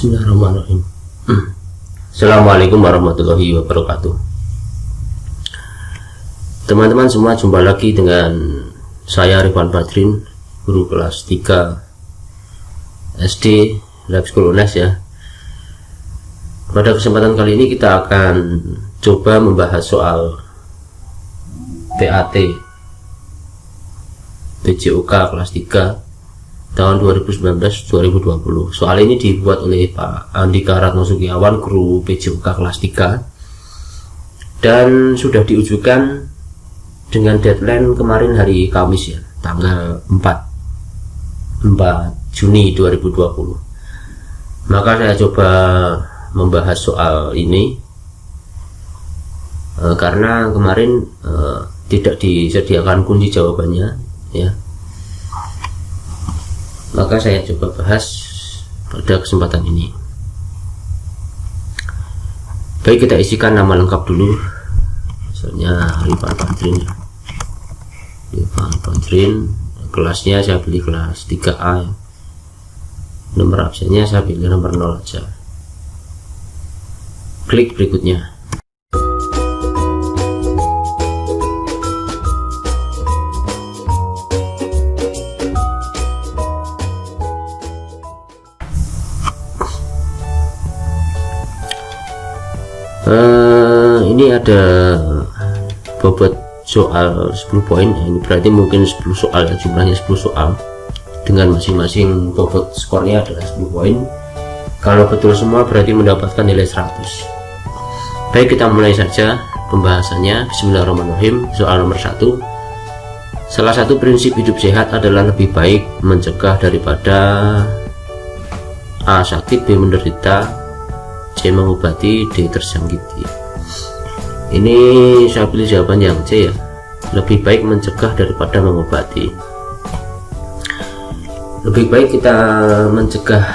Bismillahirrahmanirrahim. Assalamualaikum warahmatullahi wabarakatuh. Teman-teman semua, jumpa lagi dengan saya Rifan Badrin, guru kelas 3 SD Lab School UNES ya. Pada kesempatan kali ini kita akan coba membahas soal PAT PJOK kelas 3 tahun 2019-2020. Soal ini dibuat oleh Pak Andika Ratno Sugiawan, guru PJOK kelas 3, dan sudah diujukan dengan deadline kemarin hari Kamis ya, tanggal 4 Juni 2020. Maka saya coba membahas soal ini karena kemarin tidak disediakan kunci jawabannya ya. Maka saya coba bahas pada kesempatan ini. Baik, kita isikan nama lengkap dulu. Misalnya Rifan Badrin, kelasnya saya pilih kelas 3A ya. Nomor absennya saya pilih nomor 0 aja. Klik berikutnya. Ini ada bobot soal 10 poin ya. Ini berarti mungkin 10 soal ya, jumlahnya 10 soal dengan masing-masing bobot skornya adalah 10 poin. Kalau betul semua berarti mendapatkan nilai 100. Baik, kita mulai saja pembahasannya. Bismillahirrahmanirrahim. Soal nomor 1. Salah satu prinsip hidup sehat adalah lebih baik mencegah daripada A. sakit, B. menderita, C. mengobati, D. tersakiti. Ini saya pilih jawaban yang C ya. Lebih baik mencegah daripada mengobati. Lebih baik kita mencegah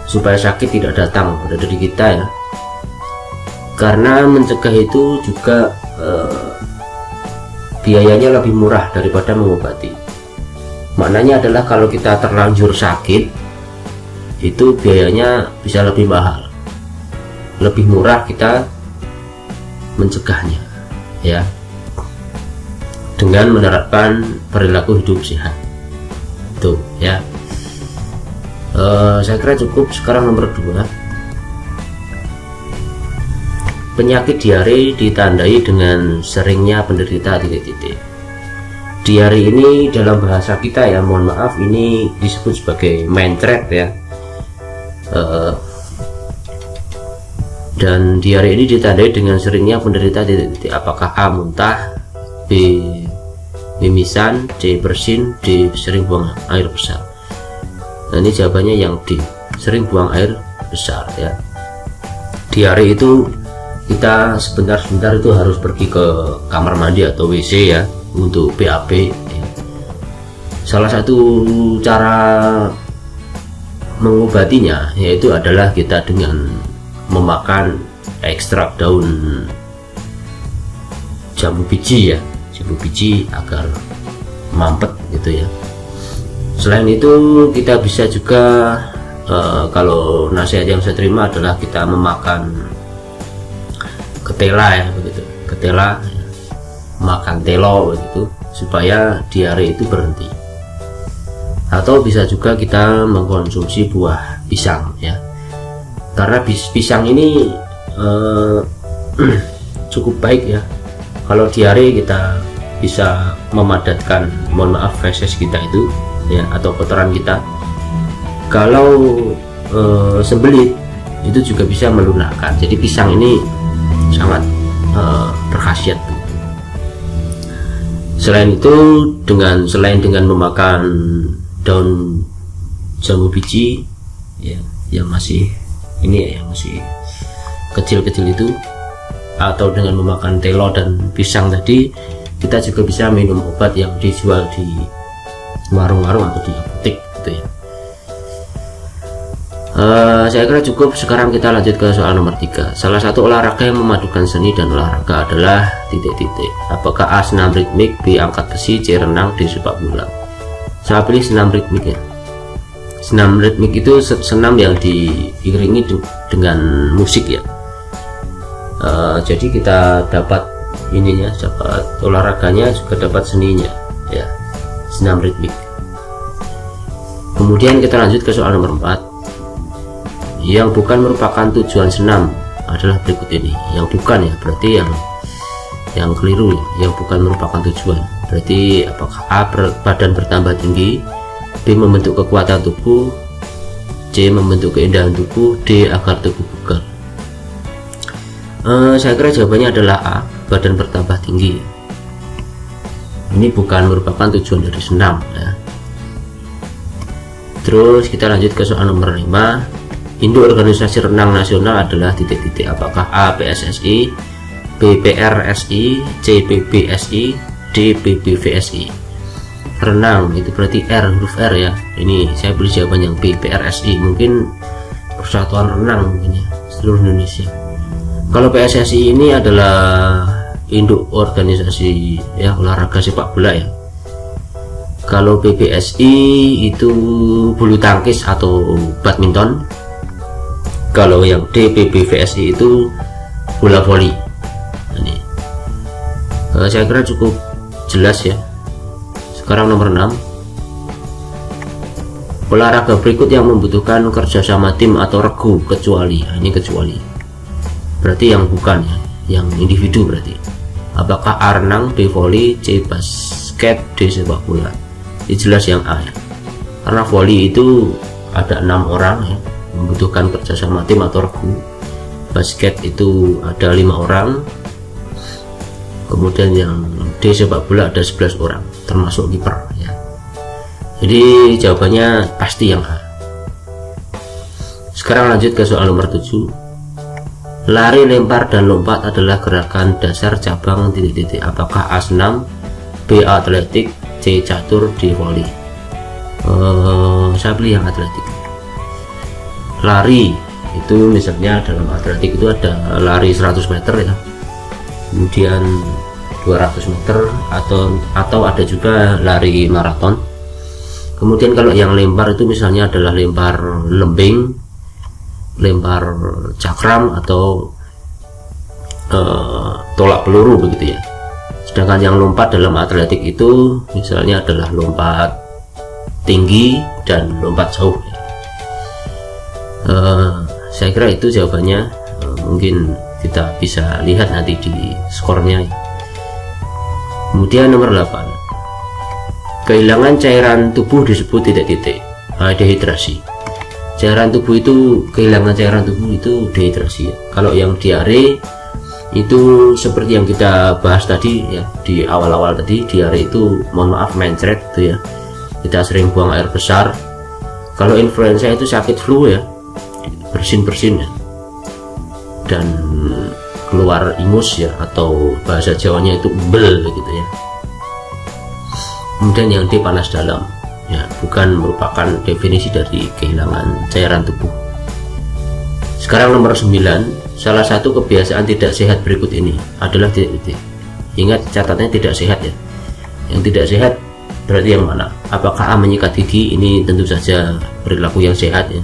supaya sakit tidak datang pada diri kita ya. Karena mencegah itu juga biayanya lebih murah daripada mengobati. Maknanya adalah kalau kita terlanjur sakit, itu biayanya bisa lebih mahal. Lebih murah kita mencegahnya ya, dengan menerapkan perilaku hidup sehat itu ya. Saya kira cukup. Sekarang nomor 2. Penyakit diare ditandai dengan seringnya penderita titik-titik. Diare ini dalam bahasa kita ya, mohon maaf, ini disebut sebagai mencret ya. Dan diare ini ditandai dengan seringnya penderita titik-titik. Apakah A. muntah, B. mimisan, C. bersin, D. sering buang air besar. Nah, ini jawabannya yang D, sering buang air besar ya. Diare itu kita sebentar-sebentar itu harus pergi ke kamar mandi atau WC ya untuk BAB ya. Salah satu cara mengobatinya yaitu adalah kita dengan memakan ekstrak daun jambu biji ya, jambu biji agar mampet gitu ya. Selain itu kita bisa juga kalau nasihat yang saya terima adalah kita memakan ketela ya begitu, ketela ya. Makan telo begitu supaya diare itu berhenti. Atau bisa juga kita mengkonsumsi buah pisang ya. Karena pisang ini cukup baik ya. Kalau diare kita bisa memadatkan, mohon maaf, feses kita itu ya, atau kotoran kita. Kalau sembelit itu juga bisa melunakkan. Jadi pisang ini sangat berkhasiat. Selain itu, selain dengan memakan daun jambu biji ya, yang masih ini ya, yang masih kecil-kecil itu, atau dengan memakan telo dan pisang tadi, kita juga bisa minum obat yang dijual di warung-warung atau di apotek gitu ya. Saya kira cukup. Sekarang kita lanjut ke soal nomor 3. Salah satu olahraga yang memadukan seni dan olahraga adalah titik-titik. Apakah A. senam ritmik, B. angkat besi, C. renang, D. sepak bola. Saya pilih senam ritmik ya. Senam ritmik itu senam yang diiringi dengan musik ya. Jadi kita dapat ininya, dapat olahraganya, juga dapat seninya ya, senam ritmik. Kemudian kita lanjut ke soal nomor 4. Yang bukan merupakan tujuan senam adalah berikut ini. Yang bukan ya, berarti yang keliru ya. Yang bukan merupakan tujuan berarti apakah A, badan bertambah tinggi, B, membentuk kekuatan tubuh, C, membentuk keindahan tubuh, D, agar tubuh bugar. Saya kira jawabannya adalah A, badan bertambah tinggi. Ini bukan merupakan tujuan dari senam ya. Terus kita lanjut ke soal nomor 5. Induk organisasi renang nasional adalah titik-titik. Apakah A, PSSI, B, PRSI, C, PBSI, D, PBVSI. Renang itu berarti R, huruf R ya. Ini saya beri jawaban yang B, PRSI. Mungkin Persatuan Renang mungkin ya, seluruh Indonesia. Kalau PSSI ini adalah induk organisasi ya olahraga sepak bola ya. Kalau PBSI itu bulu tangkis atau badminton. Kalau yang D, PBVSI itu bola voli. Ini saya kira cukup jelas ya. Sekarang nomor 6. Olahraga berikut yang membutuhkan kerjasama tim atau regu kecuali. Ini kecuali berarti yang bukan ya, yang individu berarti. Apakah A, renang, B, voli, C, basket, D, sepak bola. Ini jelas yang A ya. Karena voli itu ada 6 orang ya, membutuhkan kerjasama tim atau regu. Basket itu ada 5 orang. Kemudian yang D, sepak bola, ada 11 orang termasuk kiper ya. Jadi jawabannya pasti yang A. Sekarang lanjut ke soal nomor 7. Lari, lempar, dan lompat adalah gerakan dasar cabang titik-titik. Apakah A, senam, B, atletik, C, catur, D, voli. Saya pilih yang atletik. Lari itu misalnya dalam atletik itu ada lari 100 meter ya, kemudian 200 meter atau ada juga lari maraton. Kemudian kalau yang lempar itu misalnya adalah lempar lembing, lempar cakram, atau tolak peluru begitu ya. Sedangkan yang lompat dalam atletik itu misalnya adalah lompat tinggi dan lompat jauh ya. Saya kira itu jawabannya. Mungkin kita bisa lihat nanti di skornya ya. Kemudian nomor 8. Kehilangan cairan tubuh disebut titik-titik. Dehidrasi. Cairan tubuh itu, kehilangan cairan tubuh itu dehidrasi ya. Kalau yang diare itu seperti yang kita bahas tadi ya, di awal-awal tadi, diare itu mohon maaf mencret itu ya, kita sering buang air besar. Kalau influenza itu sakit flu ya, bersin-bersin ya, dan keluar ingus ya, atau bahasa Jawanya itu bel gitu ya. Kemudian yang D, panas dalam ya, bukan merupakan definisi dari kehilangan cairan tubuh. Sekarang nomor 9. Salah satu kebiasaan tidak sehat berikut ini adalah titik-titik. Ingat catatannya tidak sehat ya. Yang tidak sehat berarti yang mana? Apakah A, menyikat gigi? Ini tentu saja perilaku yang sehat ya.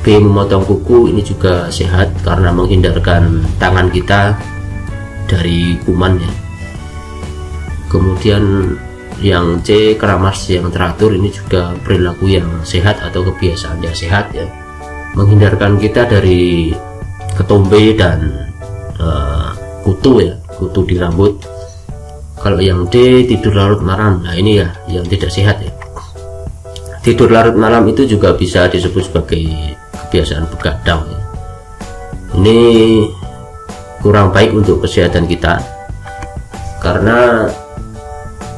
B, memotong kuku. Ini juga sehat karena menghindarkan tangan kita dari kuman ya. Kemudian yang C, keramas yang teratur. Ini juga perilaku yang sehat atau kebiasaan yang sehat ya, menghindarkan kita dari ketombe dan kutu ya, kutu di rambut. Kalau yang D, tidur larut malam. Nah ini ya yang tidak sehat ya. Tidur larut malam itu juga bisa disebut sebagai kebiasaan begadang ya. Ini kurang baik untuk kesehatan kita karena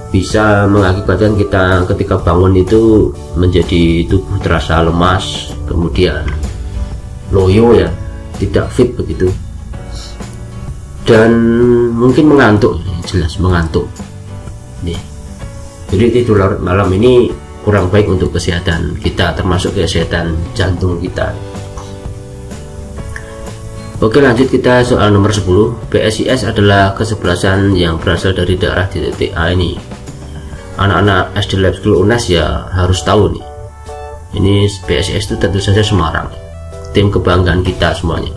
bisa mengakibatkan kita ketika bangun itu menjadi tubuh terasa lemas, kemudian loyo ya, tidak fit begitu, dan mungkin mengantuk, jelas mengantuk nih. Jadi tidur larut malam ini kurang baik untuk kesehatan kita, termasuk kesehatan jantung kita. Oke, lanjut kita soal nomor 10. BSIS adalah kesebelasan yang berasal dari daerah titik A ini. Anak-anak SD Lab School UNAS ya harus tahu nih. Ini PSIS itu tentu saja Semarang, tim kebanggaan kita semuanya.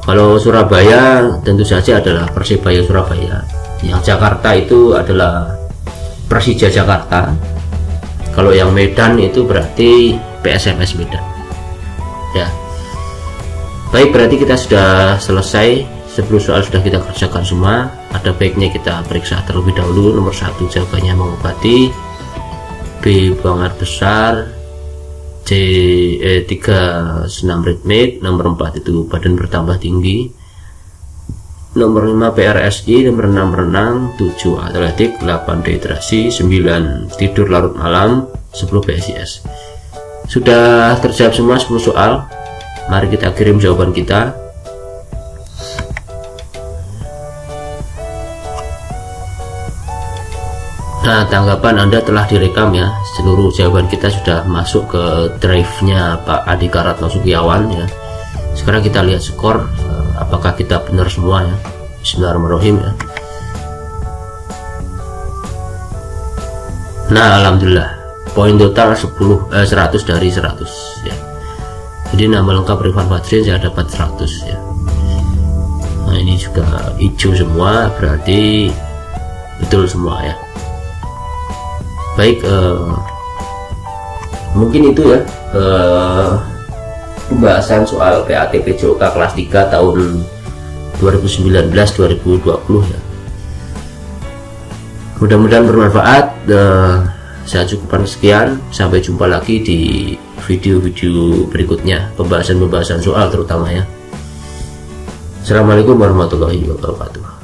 Kalau Surabaya tentu saja adalah Persebaya Surabaya. Yang Jakarta itu adalah Persija Jakarta. Kalau yang Medan itu berarti PSMS Medan. Ya. Baik, berarti kita sudah selesai. 10 soal sudah kita kerjakan semua. Ada baiknya kita periksa terlebih dahulu. Nomor 1 jawabannya mengobati, B buang air besar, C 3 senam ritmik, nomor 4 itu badan bertambah tinggi, nomor 5 PRSI, nomor 6 renang, 7 atletik, 8 dehidrasi, 9 tidur larut malam, 10 PSIS. Sudah terjawab semua 10 soal. Mari kita kirim jawaban kita. Nah, tanggapan Anda telah direkam ya. Seluruh jawaban kita sudah masuk ke drive-nya Pak Andika Ratno Sugiawan ya. Sekarang kita lihat skor, apakah kita benar semua ya. Bismillahirrahmanirrahim ya. Nah, alhamdulillah. Poin total 100 dari 100 ya. Jadi nama lengkap Rifan Fadrin saya dapat 100 ya. Nah, ini juga hijau semua, berarti betul semua ya. Baik, mungkin itu ya pembahasan soal PATP JOK kelas 3 tahun 2019-2020 ya. Mudah-mudahan bermanfaat. Saya cukupkan sekian, sampai jumpa lagi di video-video berikutnya, pembahasan soal terutama ya. Assalamualaikum warahmatullahi wabarakatuh.